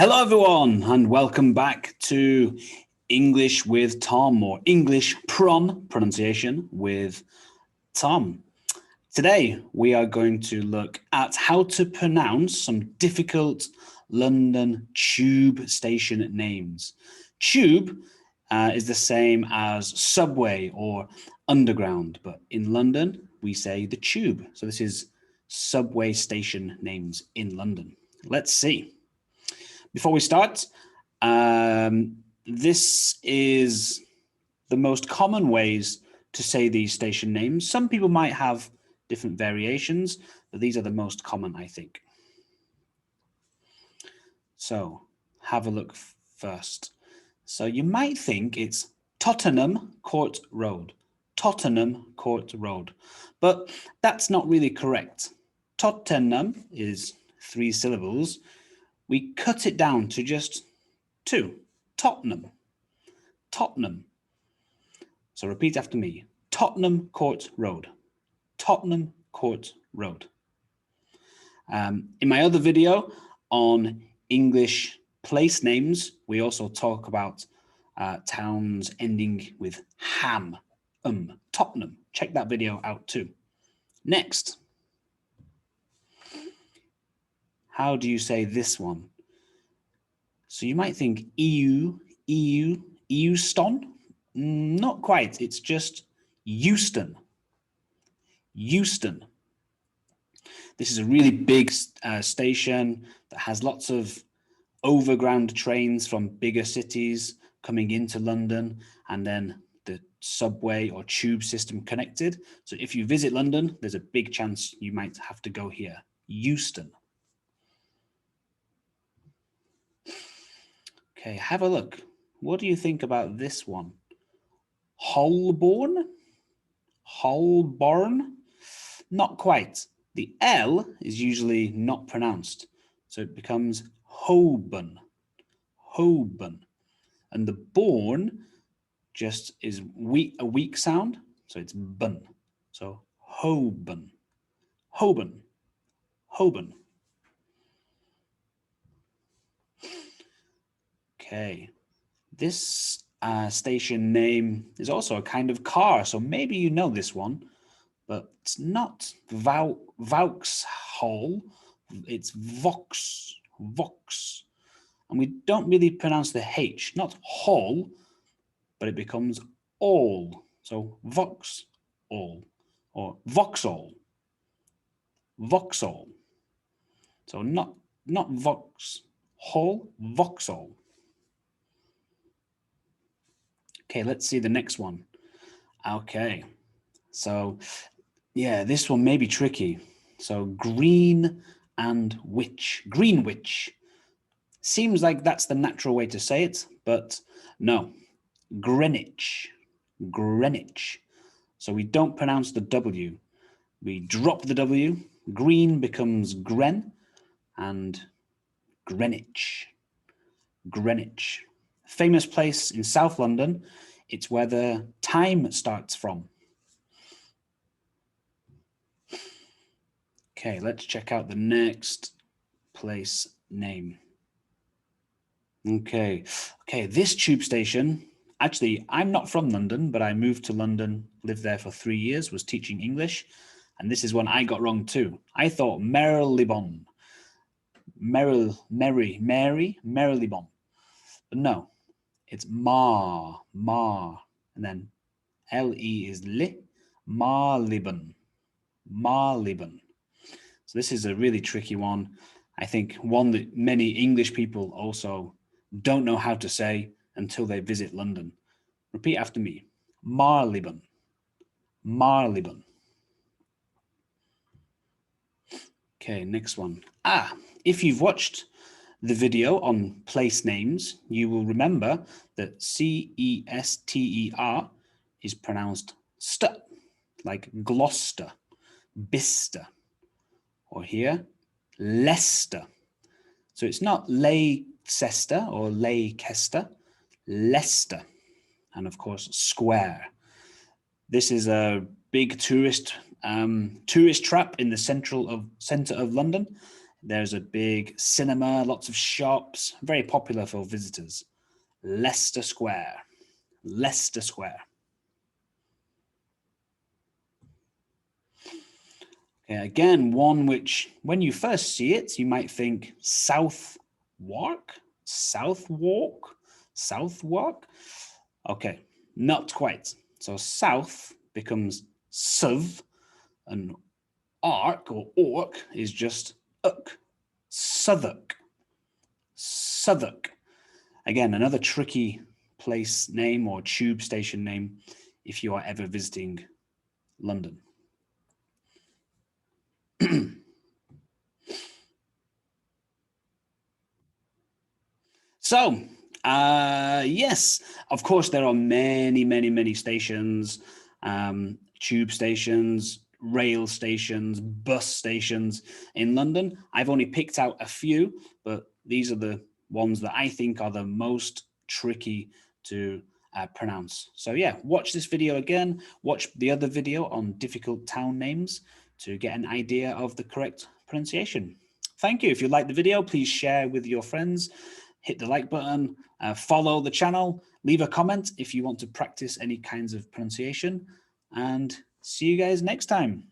Hello, everyone, and welcome back to English with Tom, or English pronunciation with Tom. Today, we are going to look at how to pronounce some difficult London tube station names. Tube is the same as subway or underground, but in London, we say the tube. So this is subway station names in London. Let's see. Before we start, this is the most common ways to say these station names. Some people might have different variations, but these are the most common, I think. So have a look first. So you might think it's Tottenham Court Road, Tottenham Court Road, but that's not really correct. Tottenham is 3 syllables. We cut it down to just 2. Tottenham. Tottenham. So repeat after me. Tottenham Court Road. Tottenham Court Road. In my other video on English place names, we also talk about towns ending with ham. Tottenham. Check that video out too. Next. How do you say this one? So you might think Euston? Not quite. It's just Euston. Euston. This is a really big station that has lots of overground trains from bigger cities coming into London, and then the subway or tube system connected. So if you visit London, there's a big chance you might have to go here. Euston. Okay, have a look. What do you think about this one? Holborn? Holborn? Not quite. The L is usually not pronounced, so it becomes Holborn. Holborn. And the born just is a weak sound, so it's bun. So Holborn. Holborn. Holborn. Okay, this station name is also a kind of car, so maybe you know this one, but it's not Vauxhall, it's Vaux. And we don't really pronounce the H, not hall, but it becomes all. So Vauxhall or Vauxhall. Vauxhall. So not Vauxhall, Vauxhall. Okay, let's see the next one. Okay, so yeah, this one may be tricky. So green and witch, Greenwich. Seems like that's the natural way to say it, but no, Greenwich, Greenwich. So we don't pronounce the W. We drop the W. Green becomes Gren, and Greenwich, Greenwich. Famous place in South London. It's where the time starts from. Okay, let's check out the next place name. Okay, this tube station, actually, I'm not from London, but I moved to London, lived there for 3 years, was teaching English, and this is one I got wrong too. I thought Marylebone. Marylebone. But no, it's Mar, and then L-E is li, Marylebone, Marylebone. So this is a really tricky one. I think one that many English people also don't know how to say until they visit London. Repeat after me. Marylebone, Marylebone. Okay, next one. If you've watched the video on place names, you will remember that C-E-S-T-E-R is pronounced st, like Gloucester, Bicester, or here, Leicester. So it's not Leicester or Leicester, Leicester, and of course, Square. This is a big tourist trap in the center of London. There's a big cinema, lots of shops, very popular for visitors. Leicester Square. Leicester Square. Okay, again, one which, when you first see it, you might think Southwark, Southwark, Southwark. Okay, not quite. So south becomes suv, and ark or ork is just uk. Southwark. Southwark. Again, another tricky place name or tube station name if you are ever visiting London. So, yes, of course, there are many stations, tube stations, rail stations, bus stations in London. I've only picked out a few, but these are the ones that I think are the most tricky to pronounce. So yeah, watch this video again, watch the other video on difficult town names to get an idea of the correct pronunciation. Thank you. If you liked the video, please share with your friends, hit the like button, follow the channel, leave a comment if you want to practice any kinds of pronunciation, and see you guys next time.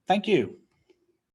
Thank you.